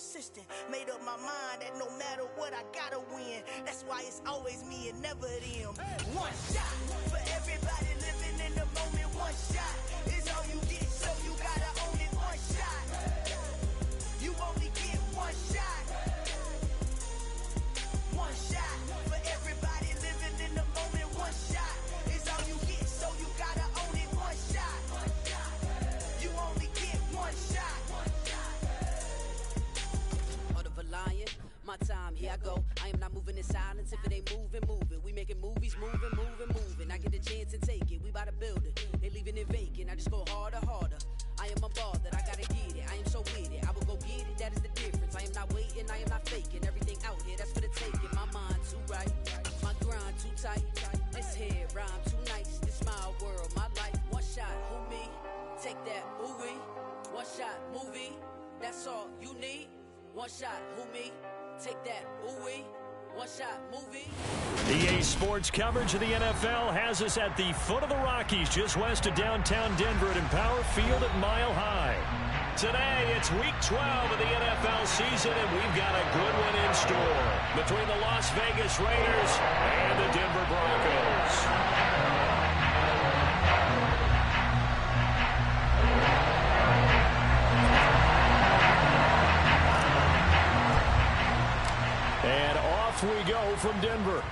consistent. Made up my mind that no matter what, I gotta win. That's why it's always me and never them. One shot for everybody living in the moment. One shot is all you get, so you gotta own it. One shot. You only get one shot. One shot for everybody living in the moment. One shot is all you get, so you gotta own it. One shot. You only get one shot. Heart of a lion, my time, here I go. I am not moving in silence. If it ain't moving, move it. We making movies, moving, moving, moving. I get a chance and take it. We bout to build it. They leaving it vacant. I just go harder, harder. I am a ball that I gotta get it. I am so with it. I will go get it. That is the difference. I am not waiting. I am not faking. Everything out here, that's for the taking. My mind too right. My grind too tight. This head rhyme too nice. This my world, my life. One shot, who me? Take that, ooh wee. One shot, movie. That's all you need. One shot, who me? Take that, ooh wee. One shot, movie. EA Sports coverage of the NFL has us at the foot of the Rockies, just west of downtown Denver at Empower Field at Mile High. Today, it's Week 12 of the NFL season, and we've got a good one in store between the Las Vegas Raiders and the Denver Broncos. And off we go from Denver.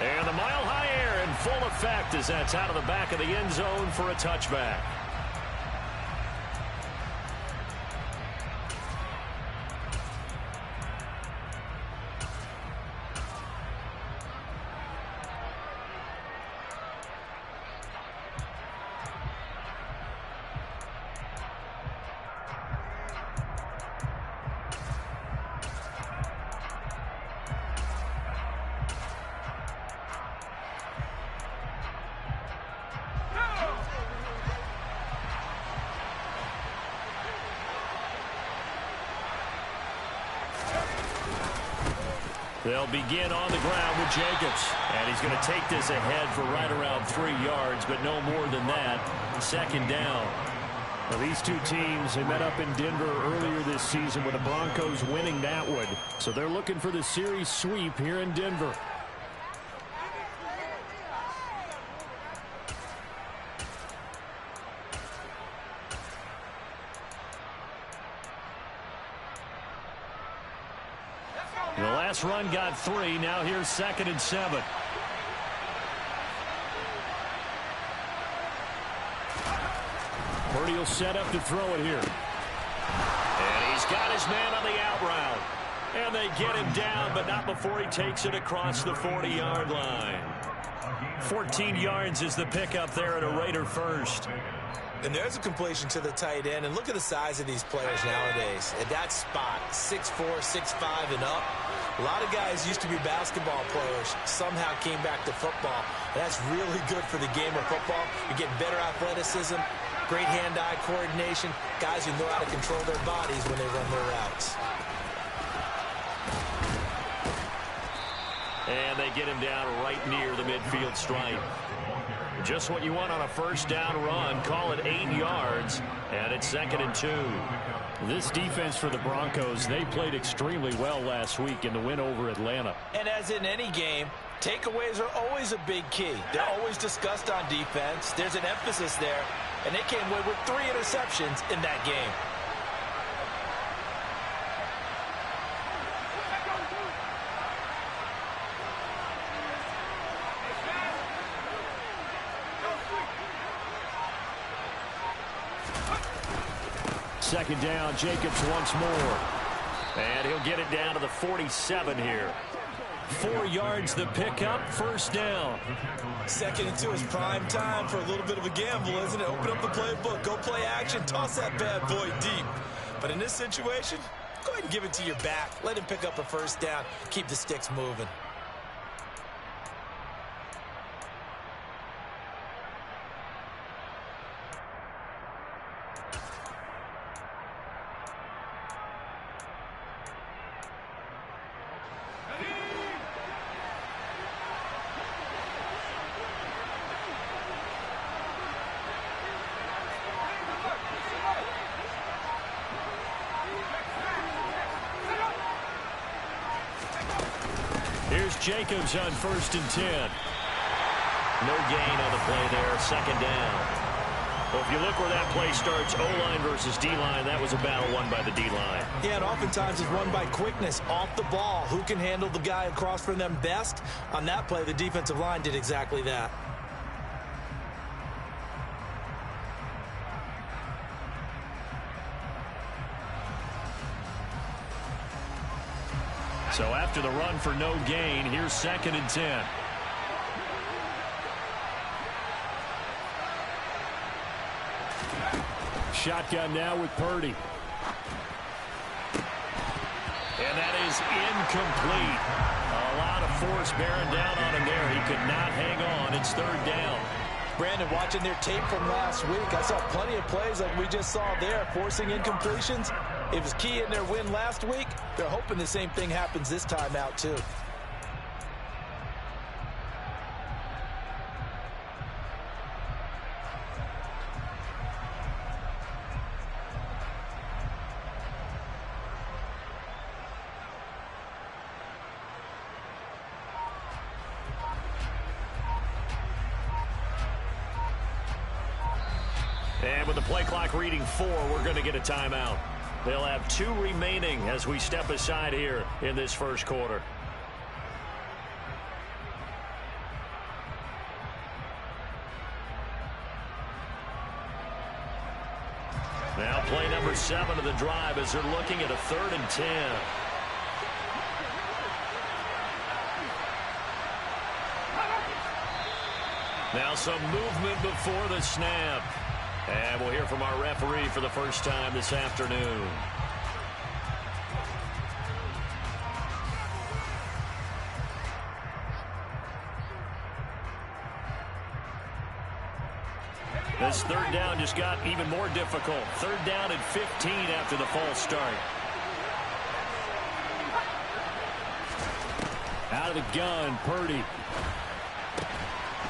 And the Mile High air in full effect as that's out of the back of the end zone for a touchback. They'll begin on the ground with Jacobs. And he's going to take this ahead for right around 3 yards, but no more than that. Second down. Well, these two teams, they met up in Denver earlier this season with the Broncos winning that one. So they're looking for the series sweep here in Denver. The last run got 3. Now here's 2nd and 7. Purdy will set up to throw it here. And he's got his man on the out route. And they get him down, but not before he takes it across the 40-yard line. 14 yards is the pickup there at a Raider first. And there's a completion to the tight end. And look at the size of these players nowadays. At that spot, 6'4", 6'5", and up. A lot of guys used to be basketball players, somehow came back to football. And that's really good for the game of football. You're getting better athleticism, great hand-eye coordination, guys who know how to control their bodies when they run their routes. And they get him down right near the midfield stripe. Just what you want on a first down run. Call it 8 yards, and it's 2nd and 2. This defense for the Broncos, they played extremely well last week in the win over Atlanta. And as in any game, takeaways are always a big key. They're always discussed on defense. There's an emphasis there, and they came away with 3 interceptions in that game. Second down, Jacobs once more. And he'll get it down to the 47 here. 4 yards the pickup, first down. 2nd and 2 is prime time for a little bit of a gamble, isn't it? Open up the playbook, go play action, toss that bad boy deep. But in this situation, go ahead and give it to your back. Let him pick up a first down, keep the sticks moving. Jacobs on 1st and 10. No gain on the play there, 2nd down. Well, if you look where that play starts, O-line versus D-line, that was a battle won by the D-line. Yeah, and oftentimes it's won by quickness off the ball. Who can handle the guy across from them best? On that play, the defensive line did exactly that. So after the run for no gain, here's 2nd and 10. Shotgun now with Purdy. And that is incomplete. A lot of force bearing down on him there. He could not hang on. It's 3rd down. Brandon, watching their tape from last week, I saw plenty of plays like we just saw there, forcing incompletions. It was key in their win last week. They're hoping the same thing happens this time out, too. And with the play clock reading 4, we're going to get a timeout. They'll have 2 remaining as we step aside here in this first quarter. Now play number 7 of the drive as they're looking at a 3rd and 10. Now some movement before the snap. And we'll hear from our referee for the first time this afternoon. This 3rd down just got even more difficult. 3rd down and 15 after the false start. Out of the gun, Purdy.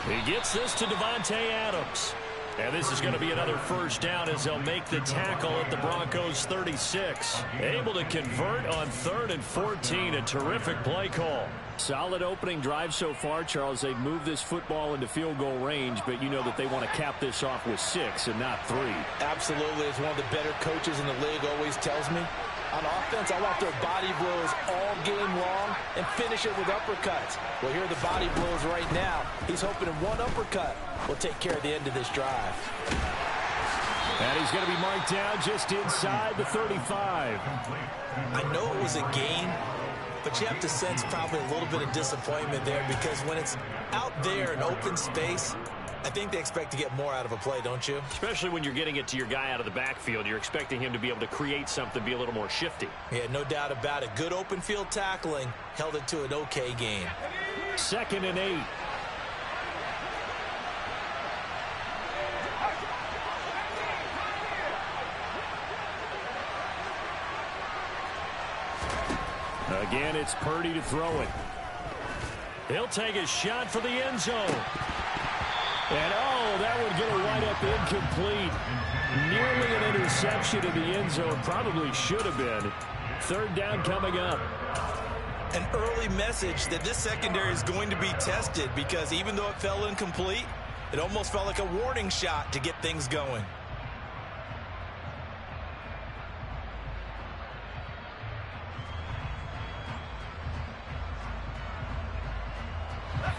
He gets this to Devontae Adams. And this is going to be another 1st down as they'll make the tackle at the Broncos 36. Able to convert on 3rd and 14. A terrific play call. Solid opening drive so far, Charles. They've moved this football into field goal range, but you know that they want to cap this off with 6 and not 3. Absolutely. As one of the better coaches in the league always tells me, on offense, I want their body blows all game long and finish it with uppercuts. Well, here are the body blows right now. He's hoping in one uppercut will take care of the end of this drive. And he's going to be marked down just inside the 35. I know it was a gain, but you have to sense probably a little bit of disappointment there because when it's out there in open space, I think they expect to get more out of a play, don't you? Especially when you're getting it to your guy out of the backfield. You're expecting him to be able to create something, be a little more shifty. Yeah, no doubt about it. Good open field tackling held it to an okay gain. 2nd and 8. Again, it's Purdy to throw it. He'll take a shot for the end zone. And, oh, that would get a wide-up incomplete. Nearly an interception in the end zone. Probably should have been. 3rd down coming up. An early message that this secondary is going to be tested because even though it fell incomplete, it almost felt like a warning shot to get things going.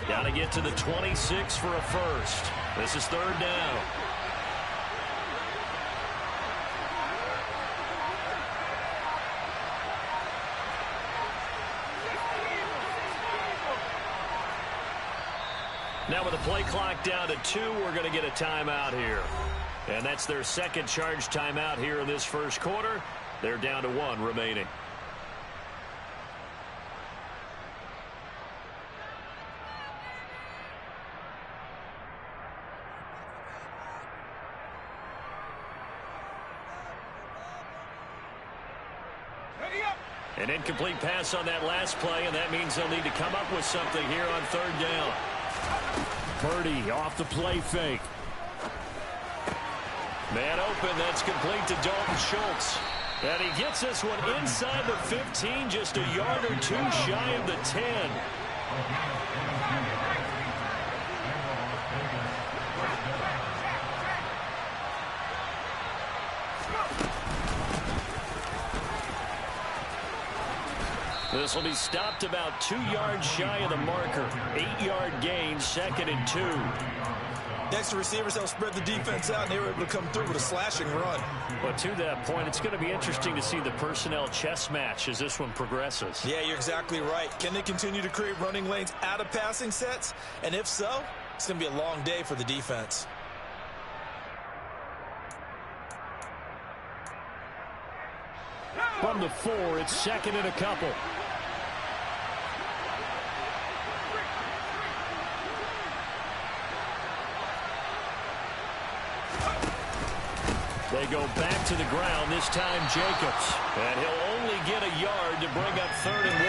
Got to get to the 26 for a first. This is 3rd down. Now with the play clock down to 2, we're going to get a timeout here. And that's their 2nd charge timeout here in this first quarter. They're down to 1 remaining. An incomplete pass on that last play, and that means they'll need to come up with something here on 3rd down. Purdy off the play fake. Man open, that's complete to Dalton Schultz. And he gets this one inside the 15, just a yard or 2 shy of the 10. This will be stopped about 2 yards shy of the marker. 8-yard gain, 2nd and 2. Next to receivers, they'll spread the defense out, and they were able to come through with a slashing run. But to that point, it's going to be interesting to see the personnel chess match as this one progresses. Yeah, you're exactly right. Can they continue to create running lanes out of passing sets? And if so, it's going to be a long day for the defense. From the 4, it's 2nd and a couple. They go back to the ground, this time Jacobs. And he'll only get a yard to bring up 3rd and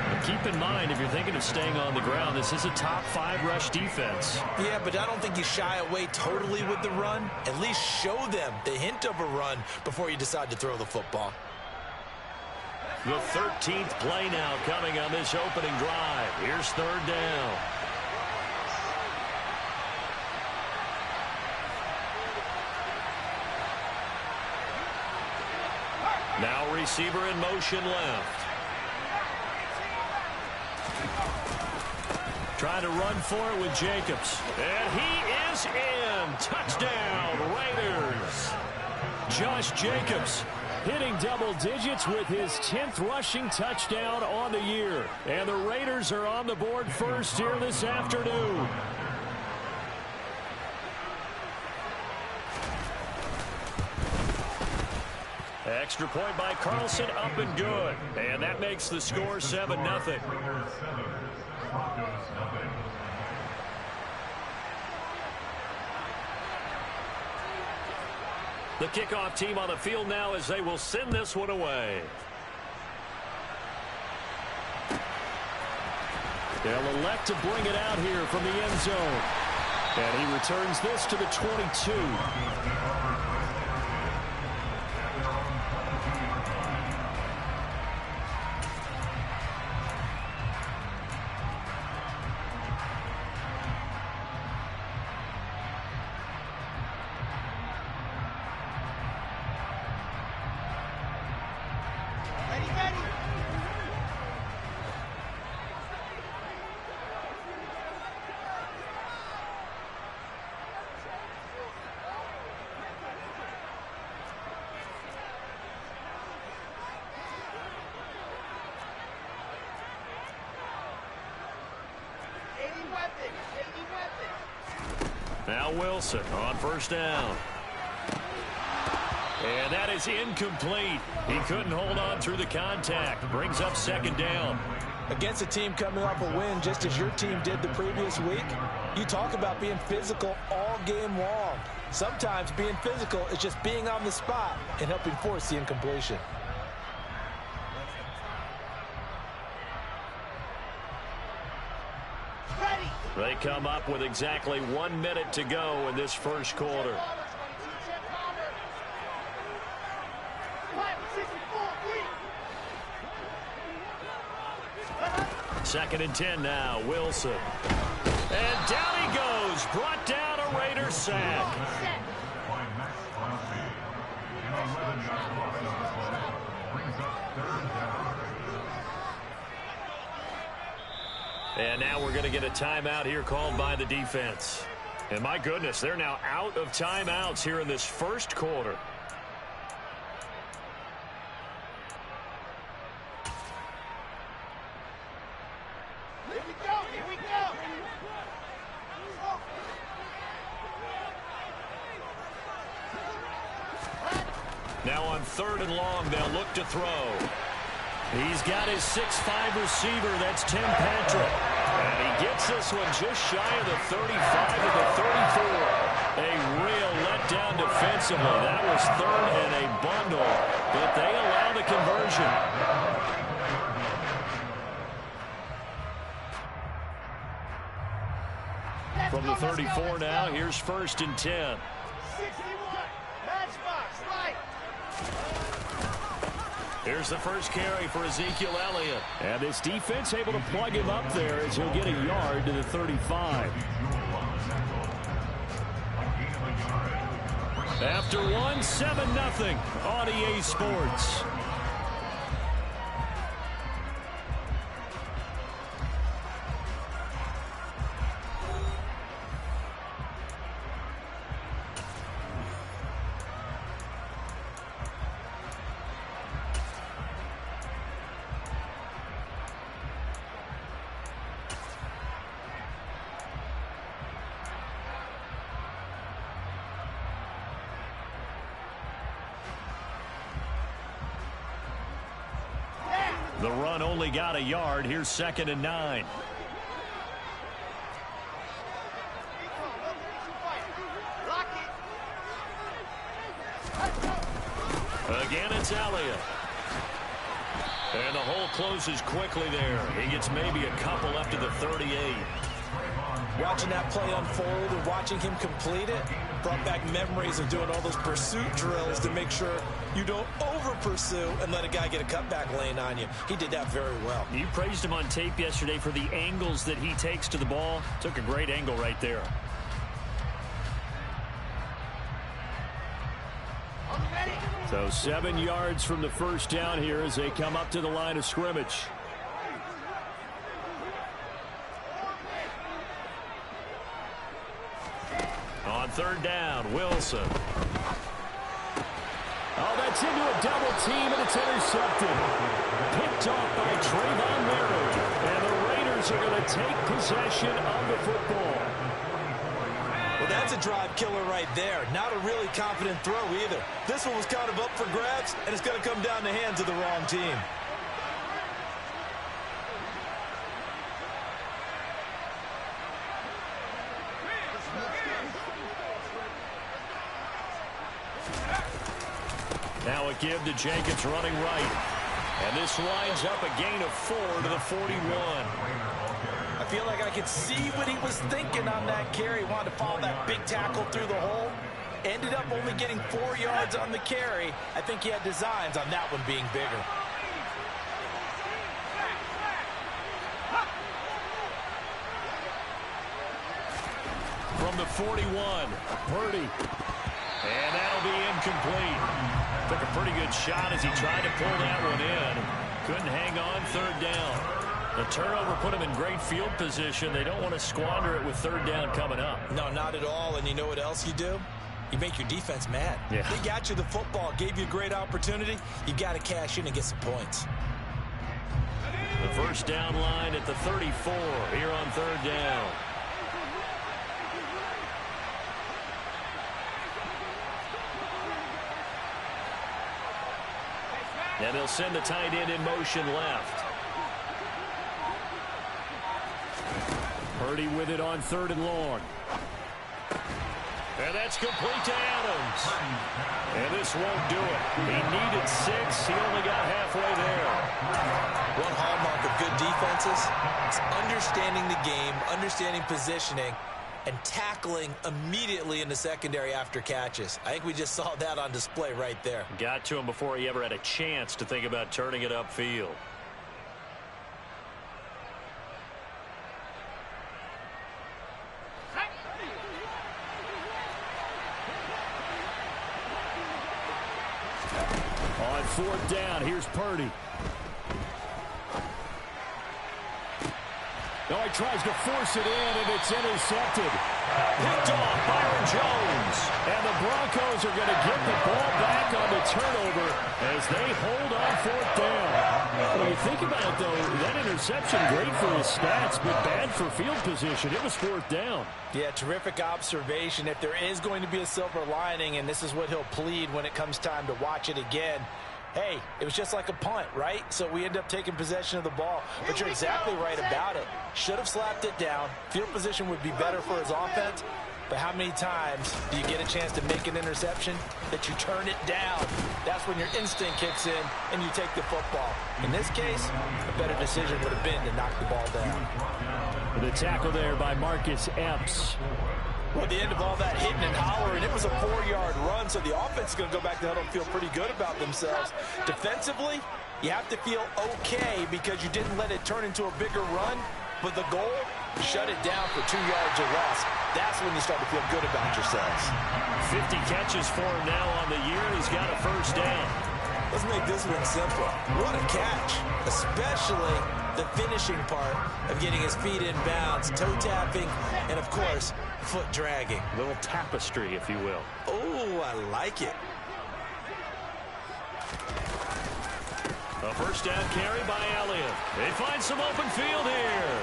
1. But keep in mind, if you're thinking of staying on the ground, this is a top 5 rush defense. Yeah, but I don't think you shy away totally with the run. At least show them the hint of a run before you decide to throw the football. The 13th play now coming on this opening drive. Here's 3rd down. Now receiver in motion left. Trying to run for it with Jacobs. And he is in. Touchdown, Raiders. Josh Jacobs hitting double digits with his 10th rushing touchdown on the year. And the Raiders are on the board first here this afternoon. Extra point by Carlson, up and good. And that makes the score 7-0. The kickoff team on the field now as they will send this one away. They'll elect to bring it out here from the end zone. And he returns this to the 22. Now Wilson on 1st down. And that is incomplete. He couldn't hold on through the contact. Brings up 2nd down. Against a team coming off a win just as your team did the previous week, you talk about being physical all game long. Sometimes being physical is just being on the spot and helping force the incompletion. They come up with exactly 1 minute to go in this first quarter. Second and 10 now, Wilson. And down he goes, brought down a Raiders sack. And now we're going to get a timeout here called by the defense. And my goodness, they're now out of timeouts here in this first quarter. Here we go, here we go. Now on 3rd and long, they'll look to throw. He's got his 6'5" receiver. That's Tim Patrick. And he gets this one just shy of the 35 to the 34. A real letdown defensively. That was 3rd and a bundle. But they allow the conversion. From the 34 now, here's 1st and 10. 61. Matchbox, right. Here's the first carry for Ezekiel Elliott. And this defense able to plug him up there as he'll get a yard to the 35. After one, 7-0 on EA Sports. The run only got a yard. Here's 2nd and 9. Again, it's Elliott. And the hole closes quickly there. He gets maybe a couple up to the 38. Watching that play unfold and watching him complete it brought back memories of doing all those pursuit drills to make sure you don't over-pursue and let a guy get a cutback lane on you. He did that very well. You praised him on tape yesterday for the angles that he takes to the ball. Took a great angle right there. So 7 yards from the first down here as they come up to the line of scrimmage. On 3rd down, Wilson. Oh, that's into a double team, and it's intercepted. Picked off by Trayvon Merritt. And the Raiders are going to take possession of the football. Well, that's a drive killer right there. Not a really confident throw either. This one was kind of up for grabs, and it's going to come down the hands of the wrong team. Now a give to Jenkins running right. And this winds up a gain of 4 to the 41. I feel like I could see what he was thinking on that carry. He wanted to follow that big tackle through the hole. Ended up only getting 4 yards on the carry. I think he had designs on that one being bigger. From the 41, Purdy. And that'll be incomplete. Took a pretty good shot as he tried to pull that one in. Couldn't hang on 3rd down. The turnover put him in great field position. They don't want to squander it with 3rd down coming up. No, not at all. And you know what else you do? You make your defense mad. Yeah. They got you the football, gave you a great opportunity. You got to cash in and get some points. The first down line at the 34 here on 3rd down. And they'll send the tight end in motion left. Purdy with it on 3rd and long. And that's complete to Adams. And this won't do it. He needed 6. He only got halfway there. One hallmark of good defenses is understanding the game, understanding positioning, and tackling immediately in the secondary after catches. I think we just saw that on display right there. Got to him before he ever had a chance to think about turning it upfield. On 4th down, here's Purdy. No, he tries to force it in, and it's intercepted. Picked off Byron Jones. And the Broncos are going to get the ball back on the turnover as they hold on 4th down. When you think about it, though, that interception, great for his stats, but bad for field position. It was 4th down. Yeah, terrific observation. If there is going to be a silver lining, and this is what he'll plead when it comes time to watch it again, hey, it was just like a punt, right? So we end up taking possession of the ball. But you're exactly right about it. Should have slapped it down. Field position would be better for his offense. But how many times do you get a chance to make an interception that you turn it down? That's when your instinct kicks in and you take the football. In this case, a better decision would have been to knock the ball down. The tackle there by Marcus Epps. Well, at the end of all that hitting and hollering, it was a 4-yard run, so the offense is going to go back to the huddle and feel pretty good about themselves. Defensively, you have to feel okay because you didn't let it turn into a bigger run, but the goal, shut it down for 2 yards or less. That's when you start to feel good about yourselves. 50 catches for him now on the year, and he's got a first down. Let's make this one simple. What a catch, especially the finishing part of getting his feet in bounds, toe tapping, and, of course, foot dragging. A little tapestry, if you will. Oh, I like it. A first down carry by Elliott. They find some open field here.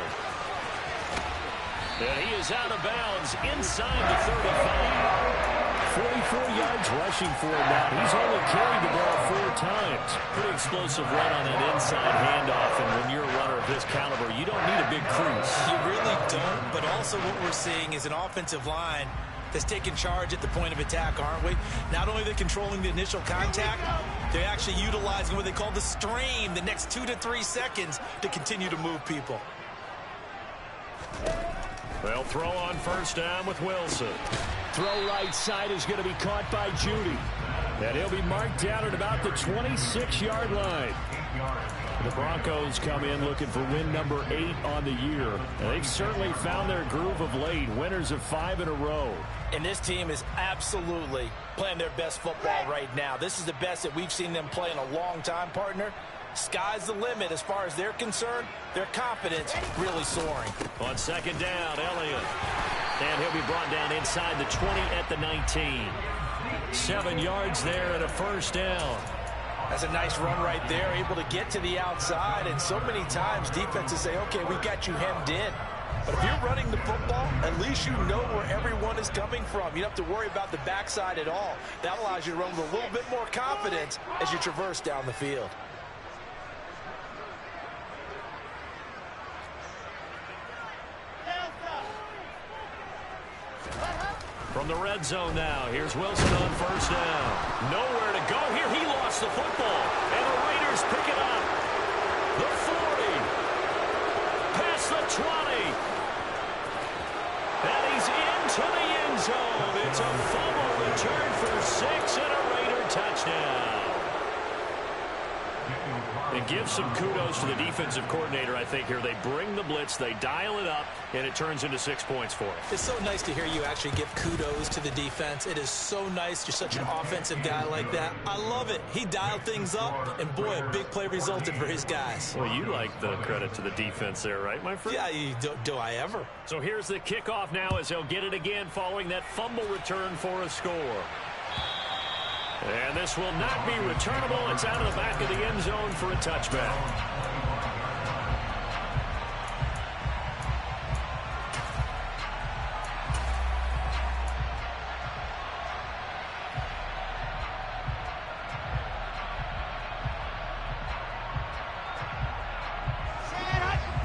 And he is out of bounds inside the 35. 44 yards rushing for him now. He's only carried the ball 4 times. Pretty explosive run on that inside handoff, and when you're a runner of this caliber, you don't need a big crease. You really don't, but also what we're seeing is an offensive line that's taking charge at the point of attack, aren't we? Not only are they controlling the initial contact, they're actually utilizing what they call the stream, the next 2 to 3 seconds to continue to move people. They'll throw on first down with Wilson. Throw right side is going to be caught by Judy. And he'll be marked down at about the 26-yard line. The Broncos come in looking for win number 8 on the year. And they've certainly found their groove of late. Winners of 5 in a row. And this team is absolutely playing their best football right now. This is the best that we've seen them play in a long time, partner. Sky's the limit as far as they're concerned. Their confidence really soaring. On second down, Elliott. And he'll be brought down inside the 20 at the 19. 7 yards there and a first down. That's a nice run right there, able to get to the outside. And so many times defenses say, okay, we got you hemmed in. But if you're running the football, at least you know where everyone is coming from. You don't have to worry about the backside at all. That allows you to run with a little bit more confidence as you traverse down the field. From the red zone now, here's Wilson on first down. Nowhere to go here. He lost the football, and the Raiders pick it up. The 40, past the 20, and he's into the end zone. It's a fumble return for 6 and a Raider touchdown. And give some kudos to the defensive coordinator, I think, here. They bring the blitz, they dial it up, and it turns into 6 points for them. It's so nice to hear you actually give kudos to the defense. It is so nice. You're such an offensive guy like that. I love it. He dialed things up, and boy, a big play resulted for his guys. Well, you like the credit to the defense there, right, my friend? Yeah, do I ever? So here's the kickoff now as he'll get it again following that fumble return for a score. And this will not be returnable. It's out of the back of the end zone for a touchback.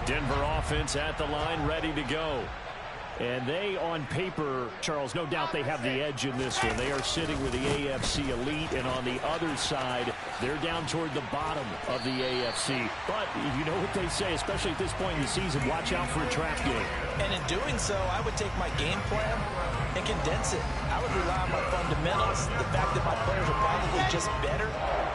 Denver offense at the line, ready to go. And they, on paper, Charles, no doubt they have the edge in this one. They are sitting with the AFC elite, and on the other side, they're down toward the bottom of the AFC. But you know what they say, especially at this point in the season, watch out for a trap game. And in doing so, I would take my game plan and condense it. I would rely on my fundamentals, the fact that my players are probably just better,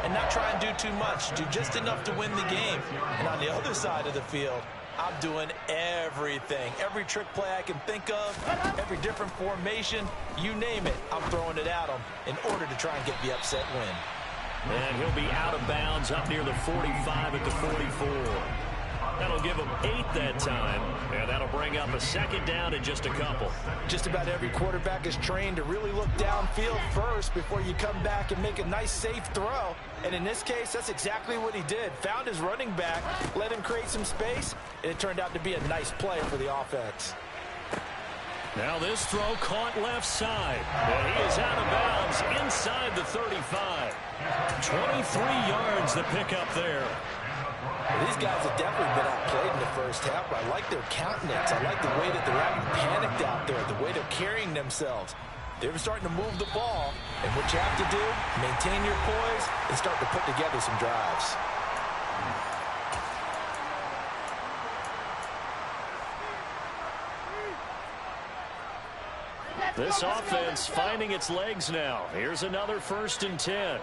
and not try and do too much, do just enough to win the game. And on the other side of the field, I'm doing everything. Every trick play I can think of, every different formation, you name it, I'm throwing it at them in order to try and get the upset win. And he'll be out of bounds up near the 45 at the 44. That'll give him 8 that time, and that'll bring up a second down in just a couple. Just about every quarterback is trained to really look downfield first before you come back and make a nice, safe throw. And in this case, that's exactly what he did. Found his running back, let him create some space, and it turned out to be a nice play for the offense. Now this throw caught left side. And he is out of bounds inside the 35. 23 yards to pick up there. Well, these guys have definitely been outplayed in the first half, but I like their countenance. I like the way that they're acting panicked out there, the way they're carrying themselves. They're starting to move the ball, and what you have to do, maintain your poise and start to put together some drives. This offense finding its legs now. Here's another 1st and 10.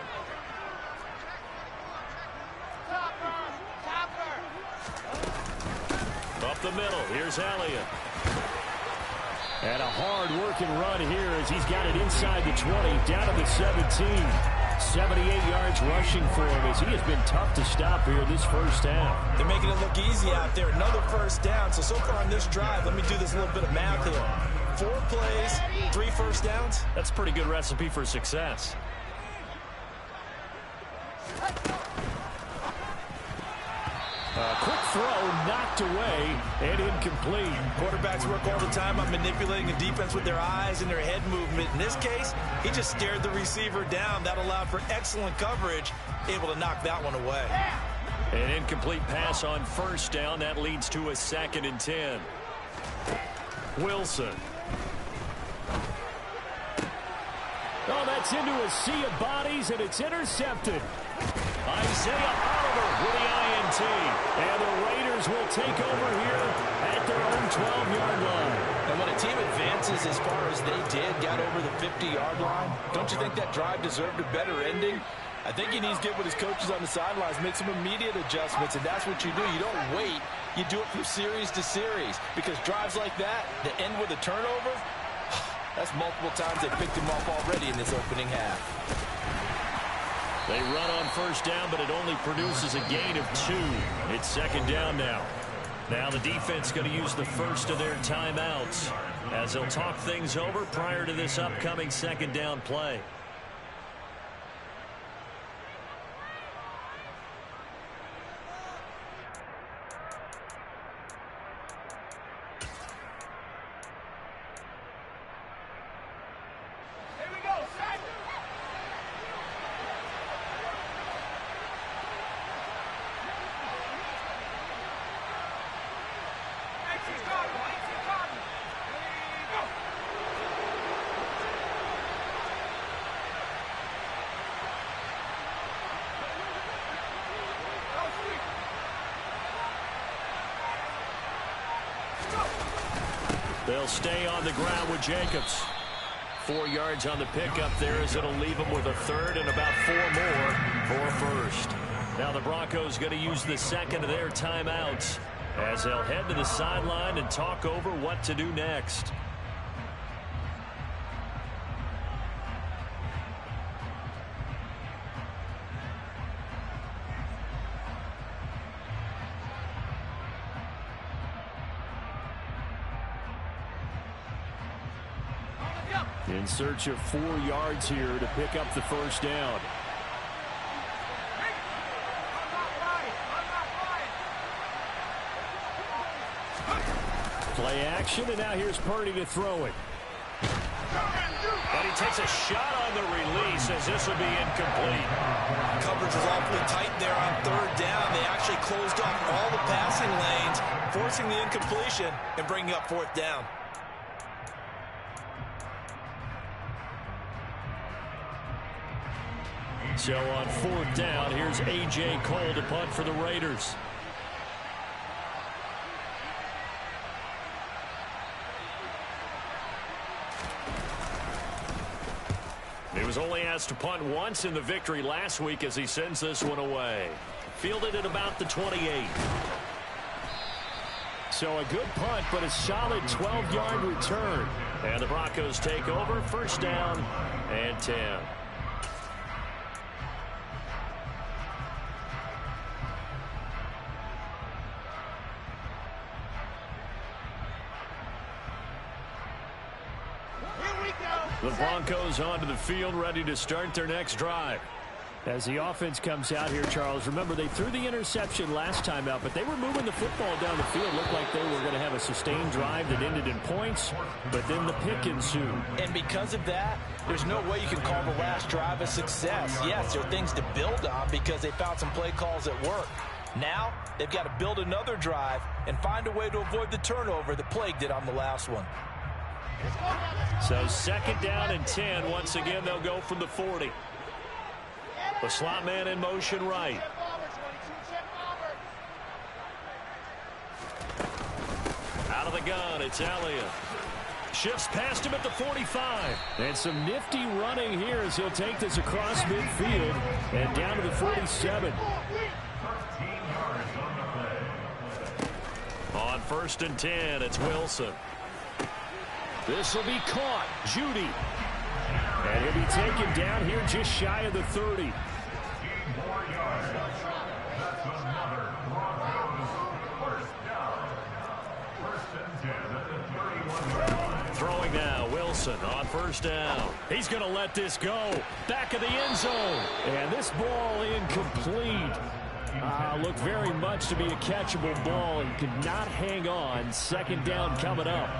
Up the middle, here's Elliott. And a hard-working run here as he's got it inside the 20, down to the 17. 78 yards rushing for him as he has been tough to stop here this first half. They're making it look easy out there. Another 1st down. So far on this drive, let me do this little bit of math here. 4 plays, 3 first downs. That's a pretty good recipe for success. Quick throw knocked away and incomplete. Quarterbacks work all the time on manipulating the defense with their eyes and their head movement. In this case, he just stared the receiver down. That allowed for excellent coverage, able to knock that one away. An incomplete pass on 1st down. That leads to a 2nd and 10. Wilson. Oh, that's into a sea of bodies, and it's intercepted. Isaiah Oliver with the INT. And the Raiders will take over here at their own 12-yard line. And when a team advances as far as they did, got over the 50-yard line, don't you think that drive deserved a better ending? I think he needs to get with his coaches on the sidelines, make some immediate adjustments, and that's what you do. You don't wait. You do it from series to series, because drives like that end with a turnover, that's multiple times they picked him off already in this opening half. They run on 1st down, but it only produces a gain of 2. It's 2nd down now. Now the defense going to use the first of their timeouts as they'll talk things over prior to this upcoming 2nd down play. They'll stay on the ground with Jacobs. 4 yards on the pickup there as it'll leave them with a 3rd and about 4 more for a 1st. Now the Broncos going to use the 2nd of their timeouts as they'll head to the sideline and talk over what to do next. In search of 4 yards here to pick up the 1st down. Play action, and now here's Purdy to throw it. And he takes a shot on the release as this will be incomplete. Coverage was awfully tight there on 3rd down. They actually closed off all the passing lanes, forcing the incompletion and bringing up 4th down. So on 4th down, here's A.J. Cole to punt for the Raiders. He was only asked to punt once in the victory last week as he sends this one away. Fielded at about the 28. So a good punt, but a solid 12-yard return. And the Broncos take over, 1st down and 10. The Broncos onto the field, ready to start their next drive. As the offense comes out here, Charles, remember they threw the interception last time out, but they were moving the football down the field. Looked like they were going to have a sustained drive that ended in points, but then the pick ensued. And because of that, there's no way you can call the last drive a success. Yes, there are things to build on because they found some play calls that work. Now, they've got to build another drive and find a way to avoid the turnover that plagued it on the last one. So 2nd down and 10. Once again, they'll go from the 40. The slot man in motion right. Out of the gun, it's Elliott. Shifts past him at the 45. And some nifty running here as he'll take this across midfield and down to the 47. On 1st and 10, it's Wilson. This will be caught. Judy. And he'll be taken down here just shy of the 30. Throwing now, Wilson on 1st down. He's going to let this go. Back of the end zone. And this ball incomplete. Looked very much to be a catchable ball and could not hang on. 2nd down coming up.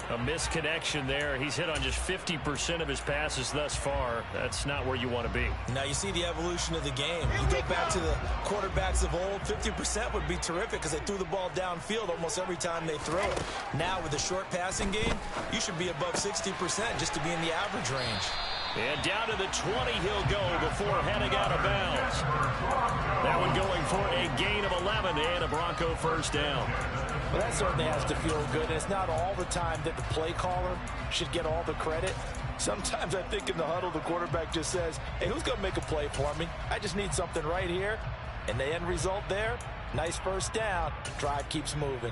A misconnection there. He's hit on just 50% of his passes thus far. That's not where you want to be. Now you see the evolution of the game. You go back to the quarterbacks of old, 50% would be terrific because they threw the ball downfield almost every time they throw it. Now with the short passing game, you should be above 60% just to be in the average range. And down to the 20 he'll go before heading out of bounds. That one going for a gain of 11 and a Bronco 1st down. Well, that certainly has to feel good. And it's not all the time that the play caller should get all the credit. Sometimes I think in the huddle, the quarterback just says, hey, who's going to make a play for me? I just need something right here. And the end result there, nice 1st down. Drive keeps moving.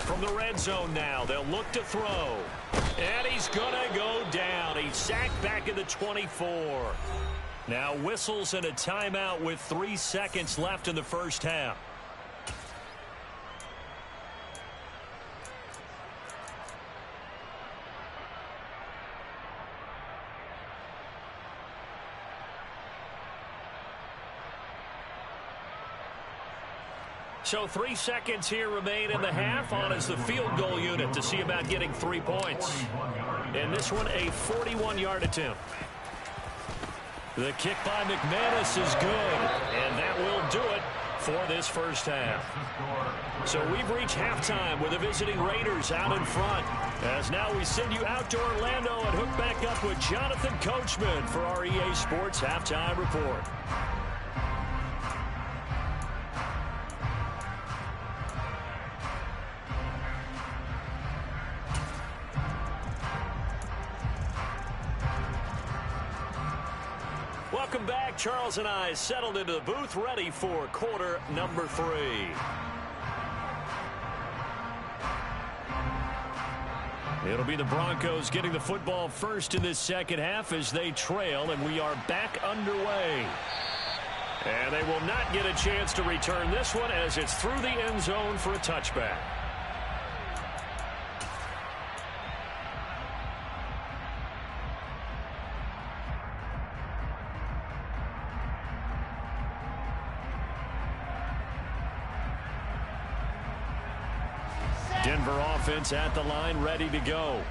From the red zone now, they'll look to throw. And he's going to go down. He's sacked back at the 24. Now whistles and a timeout with 3 seconds left in the 1st half. So 3 seconds here remain in the half. On is the field goal unit to see about getting 3 points. And this one a 41-yard attempt. The kick by McManus is good. And that will do it for this 1st half. So we've reached halftime with the visiting Raiders out in front. As now we send you out to Orlando and hook back up with Jonathan Coachman for our EA Sports Halftime Report. Welcome back. Charles and I settled into the booth, ready for quarter number 3. It'll be the Broncos getting the football first in this 2nd half as they trail, and we are back underway. And they will not get a chance to return this one as it's through the end zone for a touchback. Denver offense at the line, ready to go.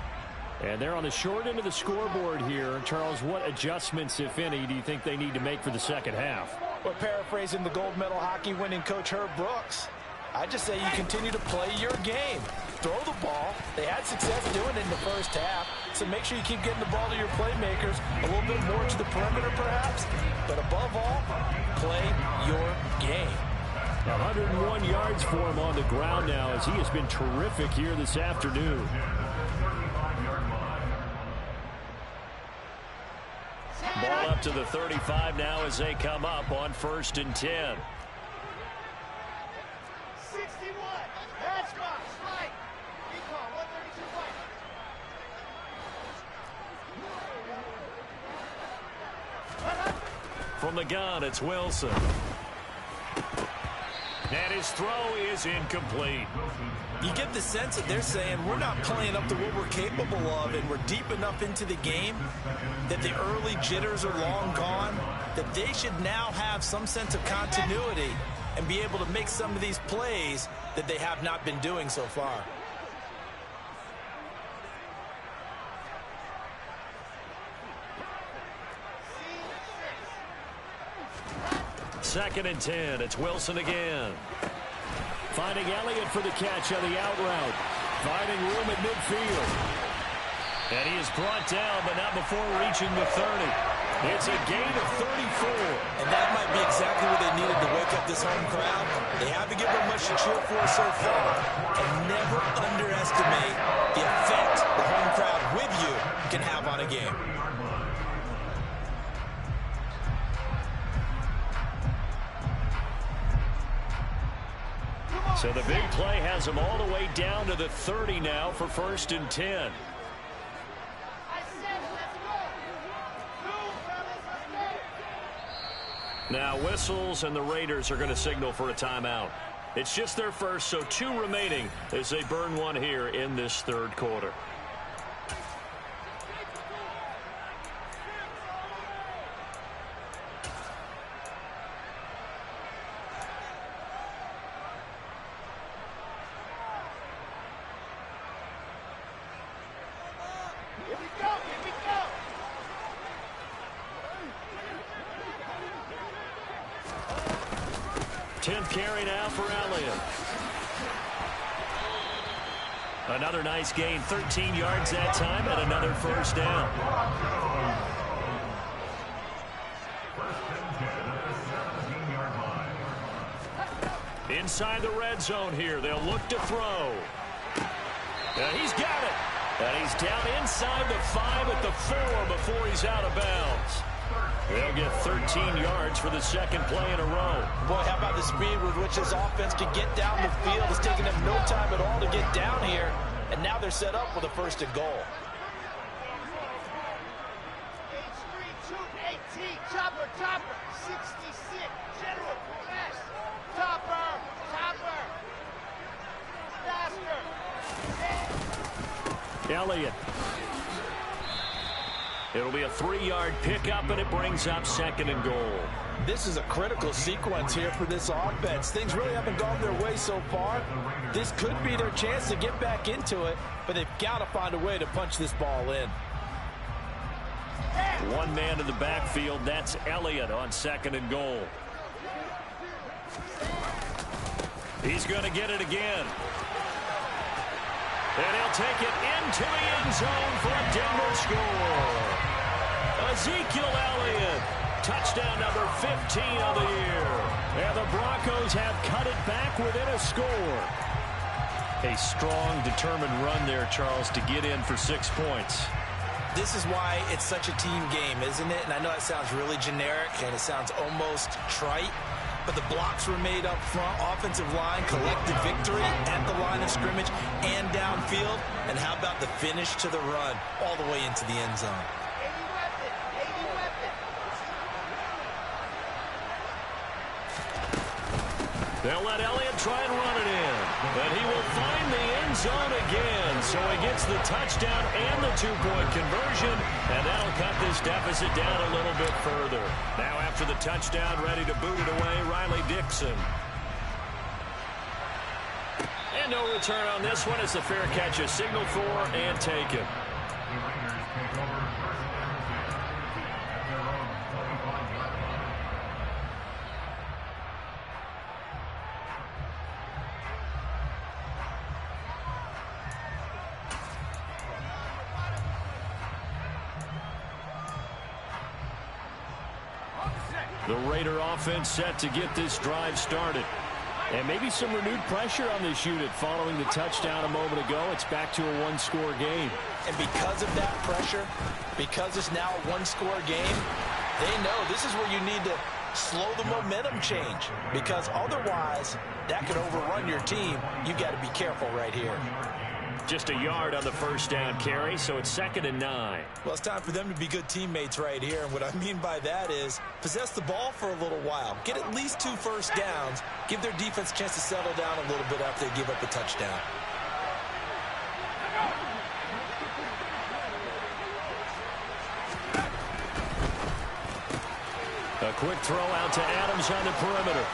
And they're on the short end of the scoreboard here. Charles, what adjustments, if any, do you think they need to make for the 2nd half? Well, paraphrasing the gold medal hockey winning coach Herb Brooks, I just say you continue to play your game. Throw the ball. They had success doing it in the 1st half, so make sure you keep getting the ball to your playmakers, a little bit more to the perimeter perhaps, but above all, play your game. 101 yards for him on the ground now as he has been terrific here this afternoon. Ball up to the 35 now as they come up on 1st and 10. 61. That's right. Recall 132 fight. From the gun, it's Wilson. And his throw is incomplete. You get the sense that they're saying we're not playing up to what we're capable of, and we're deep enough into the game that the early jitters are long gone, that they should now have some sense of continuity and be able to make some of these plays that they have not been doing so far. Second and 10. It's Wilson again. Finding Elliott for the catch on the out route. Finding room at midfield. And he is brought down, but not before reaching the 30. It's a gain of 34. And that might be exactly what they needed to wake up this home crowd. They haven't given them much to cheer for so far. And never underestimate the effect the home crowd with you can have on a game. So the big play has them all the way down to the 30 now for 1st and 10. Now whistles, and the Raiders are going to signal for a timeout. It's just their first, so 2 remaining as they burn one here in this 3rd quarter. Here we go, here we go. 10th carry now for Elliott. Another nice gain, 13 yards that time, and another 1st down. Inside the red zone here, they'll look to throw. And he's got it. And he's down inside the 5 at the 4 before he's out of bounds. They'll get 13 yards for the 2nd play in a row. Boy, how about the speed with which this offense can get down the field? It's taking them no time at all to get down here. And now they're set up with a 1st and goal. H3, 218, chopper, 66, general, fast, topper, faster. Elliott. It'll be a 3-yard pickup, and it brings up 2nd and goal. This is a critical sequence here for this offense. Things really haven't gone their way so far. This could be their chance to get back into it, but they've got to find a way to punch this ball in. One man in the backfield, that's Elliott on 2nd and goal. He's going to get it again. And he'll take it into the end zone for a Denver score. Ezekiel Elliott, touchdown number 15 of the year. And the Broncos have cut it back within a score. A strong, determined run there, Charles, to get in for 6 points. This is why it's such a team game, isn't it? And I know it sounds really generic and it sounds almost trite, but the blocks were made up front. Offensive line collected victory at the line of scrimmage and downfield. And how about the finish to the run all the way into the end zone? They'll let Elliott try and run it in. And he will find the end zone again. So he gets the touchdown and the 2-point conversion. And that'll cut this deficit down a little bit further. Now after the touchdown, ready to boot it away, Riley Dixon. And no return on this one. It's a fair catch, a signal for and taken. The Raider offense set to get this drive started. And maybe some renewed pressure on this unit following the touchdown a moment ago. It's back to a 1-score game. And because of that pressure, because it's now a 1-score game, they know this is where you need to slow the momentum change. Because otherwise, that could overrun your team. You've got to be careful right here. Just a yard on the 1st down carry, so it's 2nd and 9. Well, it's time for them to be good teammates right here. And what I mean by that is possess the ball for a little while. Get at least 2 first downs. Give their defense a chance to settle down a little bit after they give up a touchdown. A quick throw out to Adams on the perimeter.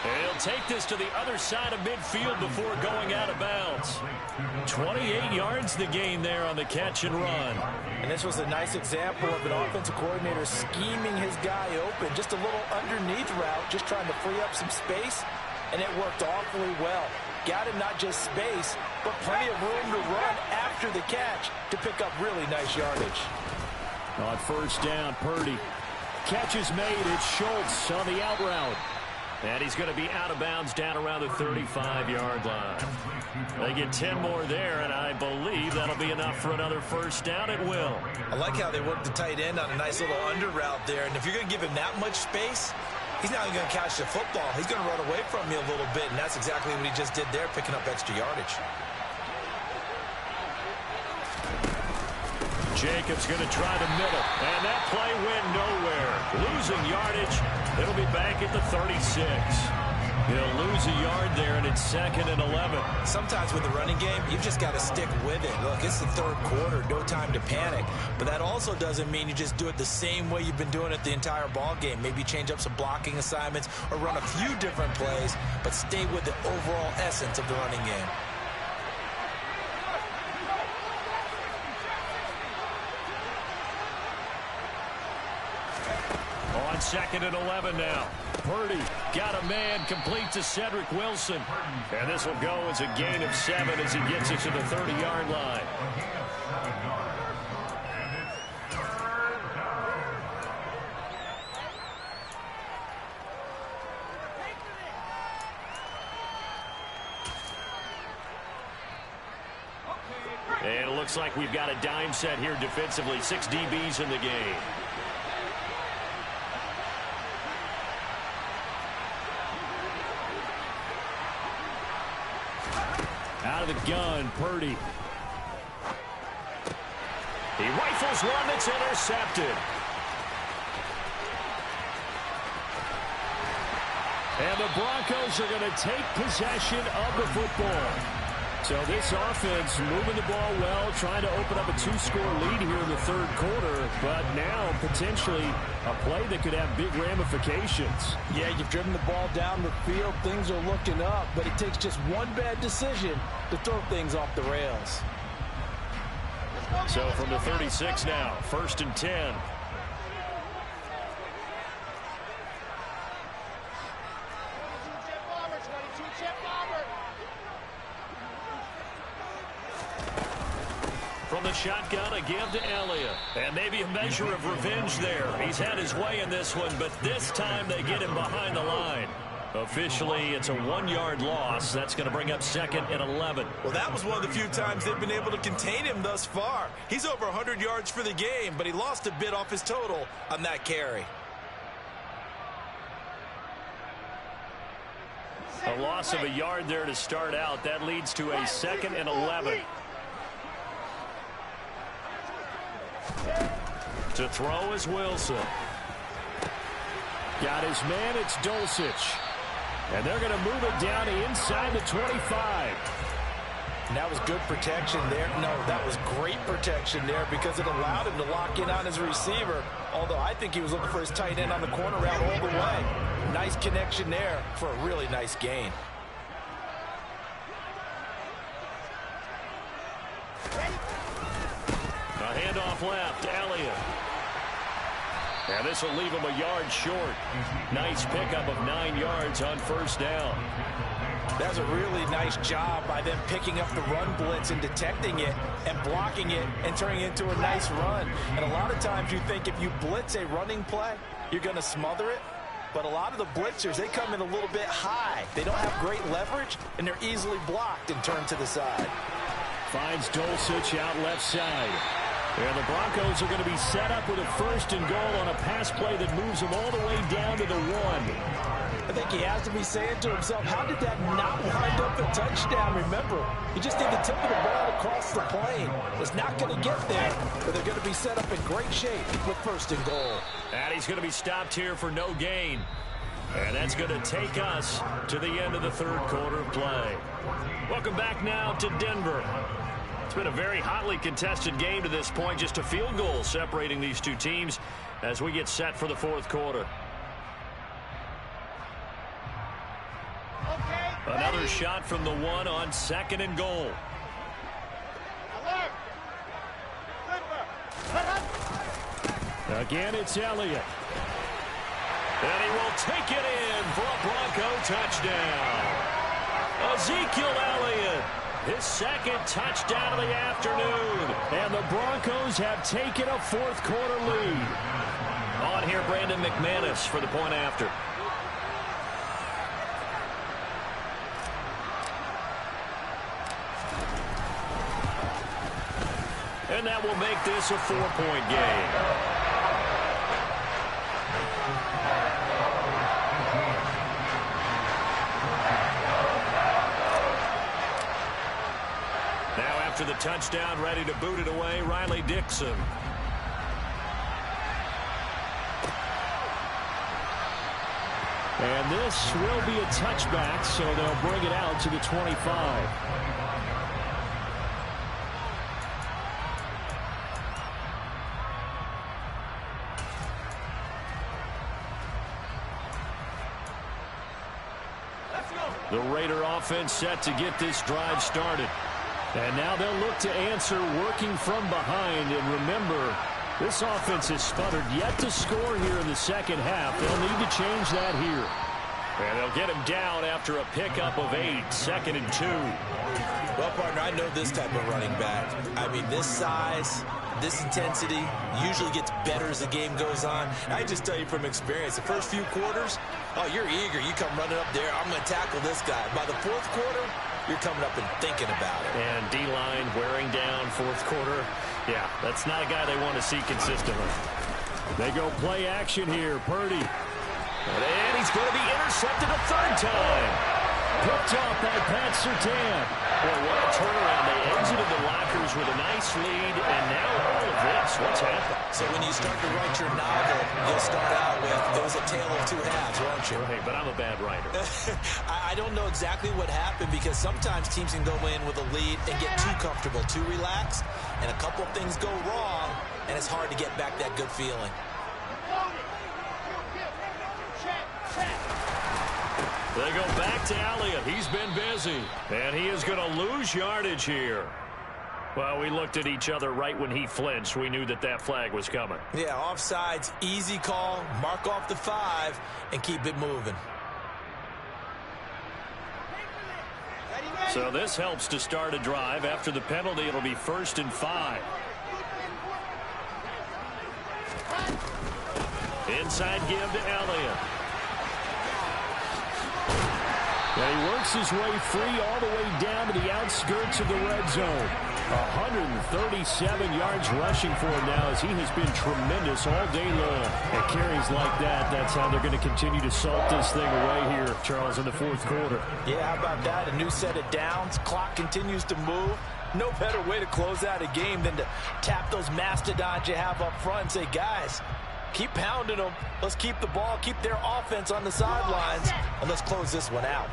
And he'll take this to the other side of midfield before going out of bounds. 28 yards the gain there on the catch and run. And this was a nice example of an offensive coordinator scheming his guy open. Just a little underneath route, just trying to free up some space, and it worked awfully well. Got him not just space, but plenty of room to run after the catch to pick up really nice yardage. On first down, Purdy. Catch is made. It's Schultz on the out route. And he's going to be out of bounds down around the 35-yard line. They get 10 more there, and I believe that'll be enough for another first down at will. I like how they work the tight end on a nice little under route there. And if you're going to give him that much space, he's not even going to catch the football. He's going to run away from you a little bit, and that's exactly what he just did there, picking up extra yardage. Jacobs going to try the middle, and that play went nowhere. Losing yardage. It'll be back at the 36. He'll lose a yard there, and it's 2nd and 11. Sometimes with the running game, you've just got to stick with it. Look, it's the third quarter, no time to panic. But that also doesn't mean you just do it the same way you've been doing it the entire ball game. Maybe change up some blocking assignments or run a few different plays, but stay with the overall essence of the running game. On 2nd and 11 now. Purdy got a man, complete to Cedric Wilson. And this will go as a gain of 7 as he gets it to the 30-yard line. And it looks like we've got a dime set here defensively. 6 DBs in the game. Out of the gun, Purdy. He rifles one that's intercepted. And the Broncos are going to take possession of the football. So this offense moving the ball well, trying to open up a 2-score lead here in the third quarter, but now potentially a play that could have big ramifications. Yeah, you've driven the ball down the field. Things are looking up, but it takes just one bad decision to throw things off the rails. So from the 36 now, 1st and 10. From the shotgun, a give to Elliott. And maybe a measure of revenge there. He's had his way in this one, but this time they get him behind the line. Officially, it's a 1-yard loss. That's going to bring up 2nd and 11. Well, that was one of the few times they've been able to contain him thus far. He's over 100 yards for the game, but he lost a bit off his total on that carry. A loss of a yard there to start out. That leads to a 2nd and 11. To throw is Wilson. Got his man, it's Dulcich. And they're going to move it down to inside the 25. And that was good protection there. No, that was great protection there because it allowed him to lock in on his receiver. Although I think he was looking for his tight end on the corner route all the way. Nice connection there for a really nice gain. A handoff left, Elliott. And this will leave him a yard short. Nice pickup of 9 yards on first down. That's a really nice job by them picking up the run blitz and detecting it and blocking it and turning it into a nice run. And a lot of times you think if you blitz a running play, you're going to smother it. But a lot of the blitzers, they come in a little bit high. They don't have great leverage, and they're easily blocked and turned to the side. Finds Dulcich out left side. And the Broncos are going to be set up with a 1st and goal on a pass play that moves them all the way down to the 1. I think he has to be saying to himself, how did that not wind up a touchdown? Remember, he just did the tip of the ball across the plane. It's not going to get there, but they're going to be set up in great shape with 1st and goal. And he's going to be stopped here for no gain. And that's going to take us to the end of the third quarter of play. Welcome back now to Denver. It's been a very hotly contested game to this point. Just a field goal separating these two teams as we get set for the fourth quarter. Another shot from the 1 on 2nd and goal. Again, it's Elliott. And he will take it in for a Bronco touchdown. Ezekiel Elliott, his second touchdown of the afternoon. And the Broncos have taken a fourth-quarter lead. On here, Brandon McManus for the point after. And that will make this a 4-point game. Now after the touchdown, ready to boot it away, Riley Dixon. And this will be a touchback, so they'll bring it out to the 25. The Raider offense set to get this drive started. And now they'll look to answer working from behind. And remember, this offense has sputtered yet to score here in the second half. They'll need to change that here. And they'll get him down after a pickup of 8, 2nd and 2. Well, partner, I know this type of running back. I mean, this size, this intensity usually gets better as the game goes on. I just tell you from experience, the first few quarters, oh, you're eager. You come running up there. I'm going to tackle this guy. By the fourth quarter, you're coming up and thinking about it. And D-line wearing down fourth quarter. Yeah, that's not a guy they want to see consistently. They go play action here. Purdy. And he's going to be intercepted a third time. Picked off by Pat Surtain. Boy, what a turnaround. They exited the lockers with a nice lead, and now all of this. What's happened? So when you start to write your novel, you'll start out with, it was a tale of two halves, won't you? Hey, but I'm a bad writer. I don't know exactly what happened because sometimes teams can go in with a lead and get too comfortable, too relaxed, and a couple of things go wrong, and it's hard to get back that good feeling. They go back to Elliott. He's been busy. And he is going to lose yardage here. Well, we looked at each other right when he flinched. We knew that that flag was coming. Yeah, offsides, easy call, mark off the 5, and keep it moving. So this helps to start a drive. After the penalty, it'll be 1st and 5. Inside give to Elliott. And he works his way free all the way down to the outskirts of the red zone. 137 yards rushing for him now as he has been tremendous all day long. And carries like that, that's how they're going to continue to salt this thing away here, Charles, in the fourth quarter. Yeah, how about that? A new set of downs. Clock continues to move. No better way to close out a game than to tap those mastodons you have up front and say, guys, keep pounding them. Let's keep the ball, keep their offense on the sidelines, and let's close this one out.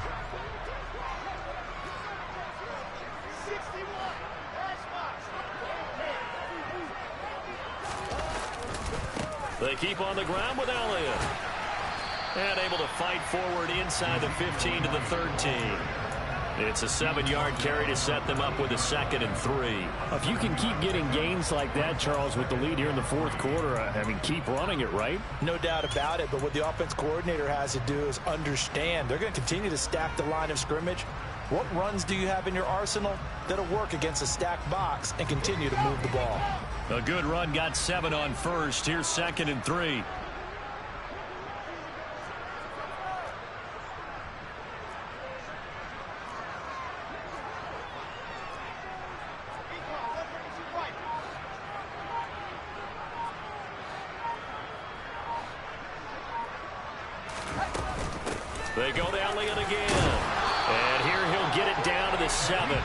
They keep on the ground with Elliott. And able to fight forward inside the 15 to the 13. It's a 7-yard carry to set them up with a 2nd and 3. If you can keep getting gains like that, Charles, with the lead here in the fourth quarter, I mean, keep running it, right? No doubt about it, but what the offense coordinator has to do is understand they're going to continue to stack the line of scrimmage. What runs do you have in your arsenal that'll work against a stacked box and continue to move the ball? A good run, got 7 on first. Here's 2nd and 3. They go to Elliott again. And here he'll get it down to the 7.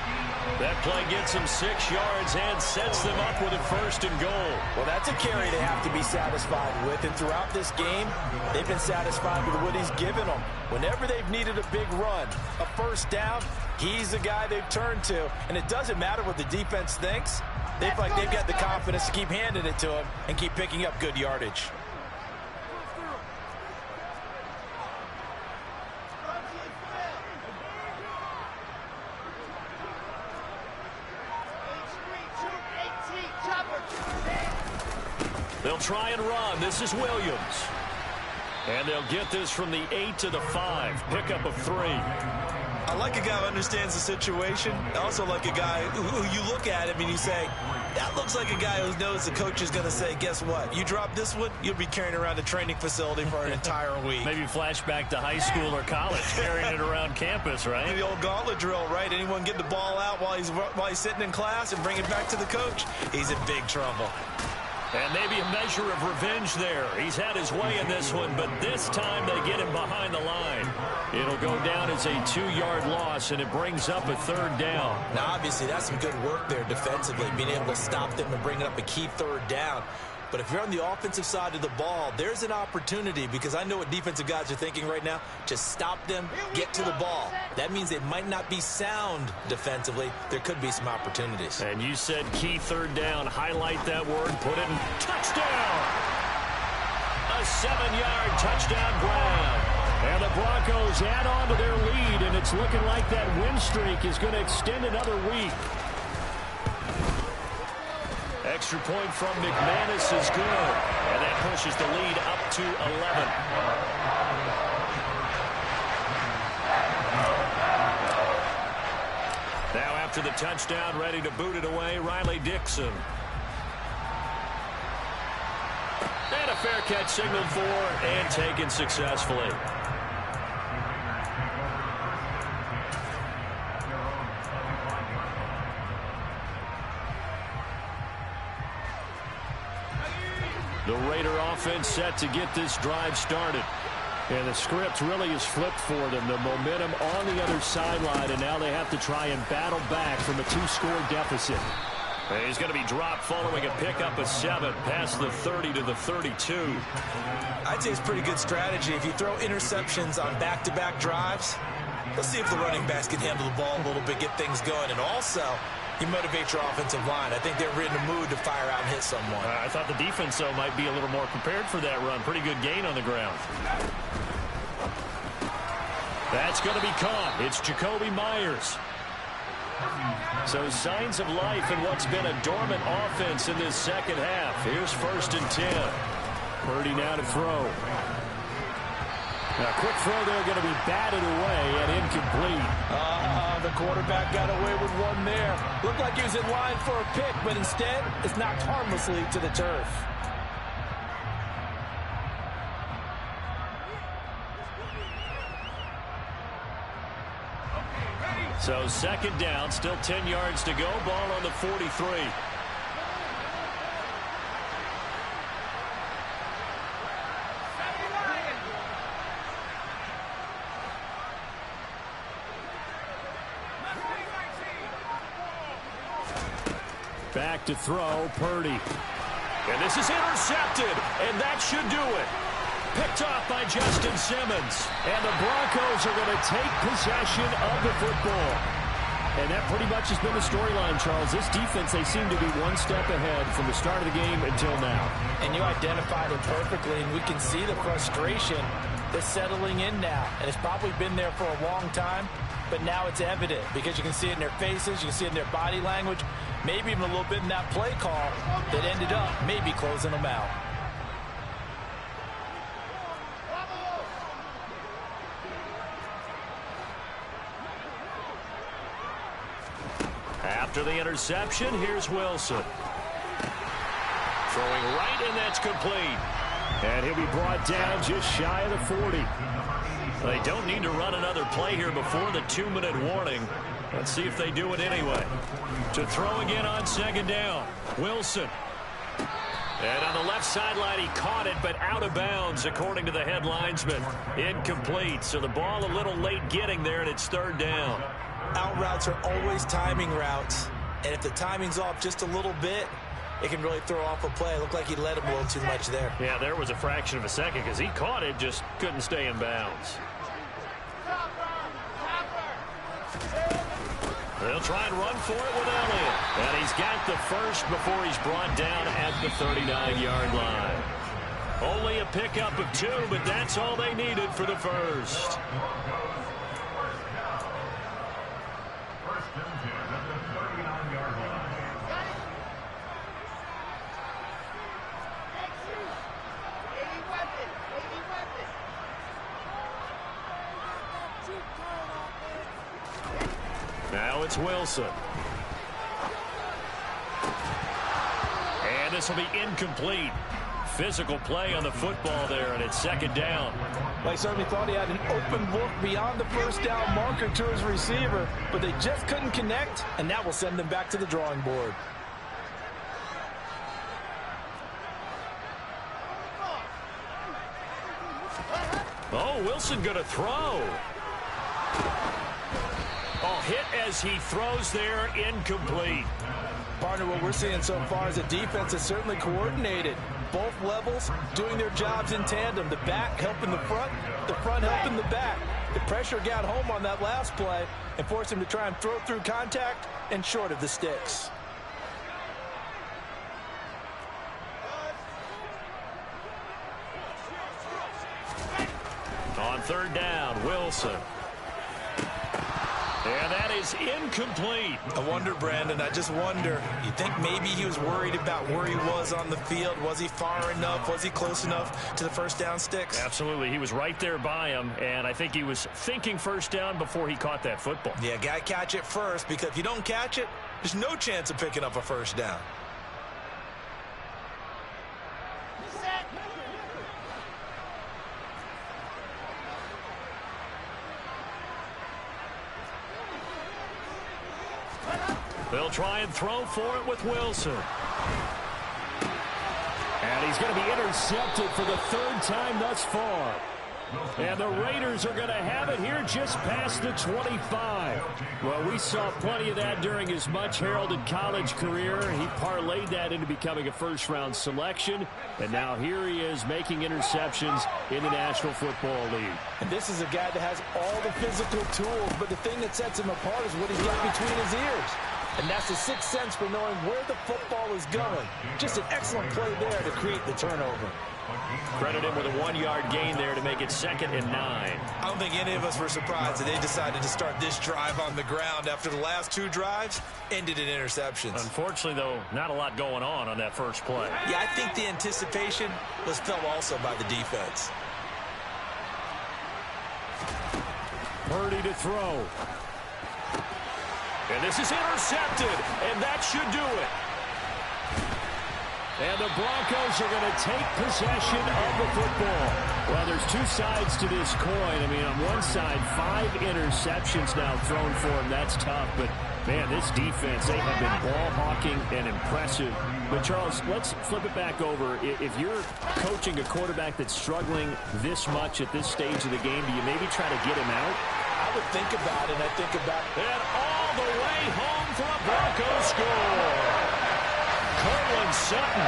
That play gets him 6 yards and sets them up with a 1st and goal. Well, that's a carry they have to be satisfied with. And throughout this game, they've been satisfied with what he's given them. Whenever they've needed a big run, a 1st down, he's the guy they've turned to. And it doesn't matter what the defense thinks. They feel like they've got the confidence to keep handing it to him and keep picking up good yardage. They'll try and run. This is Williams. And they'll get this from the 8 to the 5. Pickup of 3. I like a guy who understands the situation. I also like a guy who you look at him and you say, that looks like a guy who knows the coach is going to say, guess what? You drop this one, you'll be carrying around a training facility for an entire week. Maybe flashback to high school or college, carrying it around campus, right? The old gauntlet drill, right? Anyone get the ball out while he's sitting in class and bring it back to the coach? He's in big trouble. And maybe a measure of revenge there. He's had his way in this one, but this time they get him behind the line. It'll go down as a 2-yard loss, and it brings up a 3rd down. Now, obviously, that's some good work there defensively, being able to stop them and bring up a key 3rd down. But if you're on the offensive side of the ball, there's an opportunity, because I know what defensive guys are thinking right now. Just stop them, get to the ball. That means they might not be sound defensively. There could be some opportunities. And you said key 3rd down. Highlight that word, put it in. Touchdown! A 7-yard touchdown grab. And the Broncos add on to their lead, and it's looking like that win streak is going to extend another week. Extra point from McManus is good, and that pushes the lead up to 11. Now after the touchdown, ready to boot it away, Riley Dixon. And a fair catch signaled for and taken successfully. The Raider offense set to get this drive started. And the script really is flipped for them. The momentum on the other sideline, and now they have to try and battle back from a 2-score deficit. And he's going to be dropped following a pickup of 7 past the 30 to the 32. I'd say it's pretty good strategy. If you throw interceptions on back-to-back drives, let's see if the running backs can handle the ball a little bit, get things going. And also, you motivate your offensive line. I think they're in the mood to fire out and hit someone. I thought the defense, though, might be a little more prepared for that run. Pretty good gain on the ground. That's going to be caught. It's Jacoby Myers. So signs of life in what's been a dormant offense in this second half. Here's 1st and 10. Purdy now to throw. Now, quick throw there, going to be batted away and incomplete. The quarterback got away with one there. Looked like he was in line for a pick, but instead, it's knocked harmlessly to the turf. So 2nd down, still 10 yards to go. Ball on the 43. Back to throw, Purdy. And this is intercepted, and that should do it. Picked off by Justin Simmons. And the Broncos are going to take possession of the football. And that pretty much has been the storyline, Charles. This defense, they seem to be one step ahead from the start of the game until now. And you identified it perfectly, and we can see the frustration that's settling in now. And it's probably been there for a long time, but now it's evident because you can see it in their faces, you can see it in their body language, maybe even a little bit in that play call that ended up maybe closing them out. After the interception, here's Wilson. Throwing right, and that's complete. And he'll be brought down just shy of the 40. They don't need to run another play here before the 2-minute warning. Let's see if they do it anyway. To throw again on 2nd down. Wilson. And on the left sideline, he caught it, but out of bounds, according to the head linesman. Incomplete. So the ball a little late getting there, and it's 3rd down. Out routes are always timing routes. And if the timing's off just a little bit, it can really throw off a play. It looked like he let him a little too much there. Yeah, there was a fraction of a second because he caught it, just couldn't stay in bounds. They'll try and run for it with Elliott. And he's got the first before he's brought down at the 39-yard line. Only a pickup of 2, but that's all they needed for the first. Now it's Wilson. And this will be incomplete. Physical play on the football there, and it's second down. Well, he certainly thought he had an open look beyond the first down marker to his receiver, but they just couldn't connect, and that will send them back to the drawing board. Oh, Wilson going to throw. Oh, hit as he throws there, incomplete. Partner, what we're seeing so far is the defense is certainly coordinated. Both levels doing their jobs in tandem. The back helping the front helping the back. The pressure got home on that last play and forced him to try and throw through contact and short of the sticks. On third down, Wilson. And that is incomplete. I wonder, Brandon, I just wonder, you think maybe he was worried about where he was on the field? Was he far enough? Was he close enough to the first down sticks? Absolutely. He was right there by him, and I think he was thinking first down before he caught that football. Yeah, got to catch it first, because if you don't catch it, there's no chance of picking up a first down. They'll try and throw for it with Wilson. And he's going to be intercepted for the third time thus far. And the Raiders are going to have it here just past the 25. Well, we saw plenty of that during his much-heralded college career. He parlayed that into becoming a first-round selection. And now here he is making interceptions in the National Football League. And this is a guy that has all the physical tools, but the thing that sets him apart is what he's got between his ears. And that's the sixth sense for knowing where the football is going. Just an excellent play there to create the turnover. Credit him with a 1-yard gain there to make it 2nd and 9. I don't think any of us were surprised that they decided to start this drive on the ground after the last 2 drives ended in interceptions. Unfortunately, though, not a lot going on that first play. Yeah, I think the anticipation was felt also by the defense. Purdy to throw. And this is intercepted, and that should do it. And the Broncos are going to take possession of the football. Well, there's 2 sides to this coin. I mean, on one side, 5 interceptions now thrown for him. That's tough, but, man, this defense, they have been ball hawking and impressive. But, Charles, let's flip it back over. If you're coaching a quarterback that's struggling this much at this stage of the game, do you maybe try to get him out? I would think about it, and I think about it. And all the way home for a Broncos score. Cortland Sutton,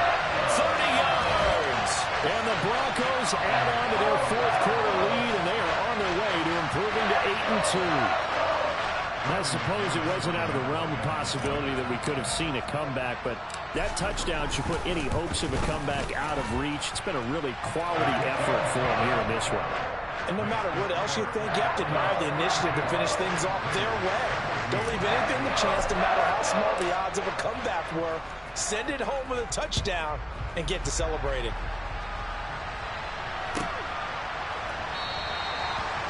30 yards. And the Broncos add on to their 4th quarter lead, and they are on their way to improving to 8-2. I suppose it wasn't out of the realm of possibility that we could have seen a comeback, but that touchdown should put any hopes of a comeback out of reach. It's been a really quality effort for them here in this one. And no matter what else you think, you have to admire the initiative to finish things off their way. Don't leave anything to chance, no matter how small the odds of a comeback were. Send it home with a touchdown and get to celebrating.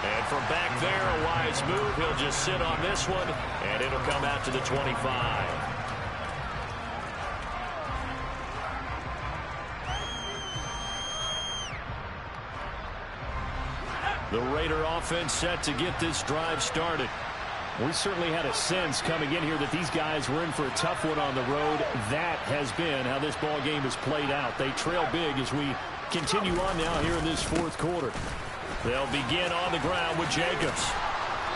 And from back there, a wise move. He'll just sit on this one, and it'll come out to the 25. The Raider offense set to get this drive started. We certainly had a sense coming in here that these guys were in for a tough one on the road. That has been how this ball game has played out. They trail big as we continue on now here in this 4th quarter. They'll begin on the ground with Jacobs.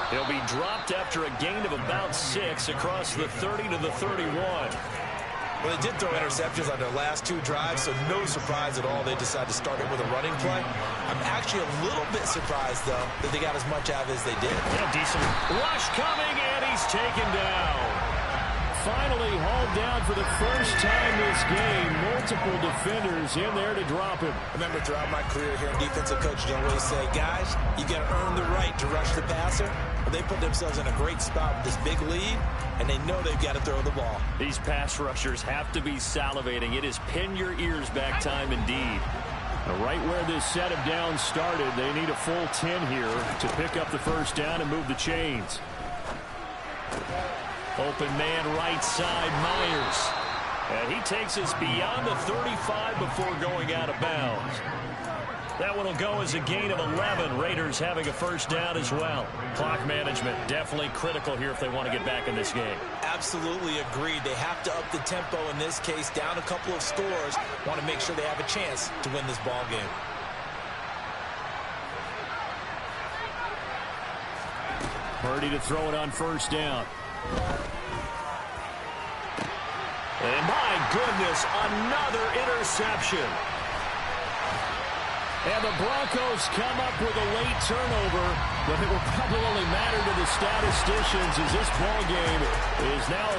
He'll be dropped after a gain of about 6 across the 30 to the 31. Well, they did throw interceptions on their last 2 drives, so no surprise at all they decided to start it with a running play. I'm actually a little bit surprised, though, that they got as much out of it as they did. Yeah, decent rush coming, and he's taken down. Finally hauled down for the first time this game. Multiple defenders in there to drop him. I remember throughout my career here in defensive coaching, I always say, guys, you got to earn the right to rush the passer. But they put themselves in a great spot with this big lead, and they know they've got to throw the ball. These pass rushers have to be salivating. It is pin your ears back time indeed. Right where this set of downs started, they need a full 10 here to pick up the first down and move the chains. Open man right side, Myers. And he takes us beyond the 35 before going out of bounds. That one will go as a gain of 11. Raiders having a first down as well. Clock management definitely critical here if they want to get back in this game. Absolutely agreed. They have to up the tempo in this case, down a couple of scores. Want to make sure they have a chance to win this ball game. Purdy to throw it on first down. And my goodness, another interception. And the Broncos come up with a late turnover, but it will probably only matter to the statisticians as this ball game is now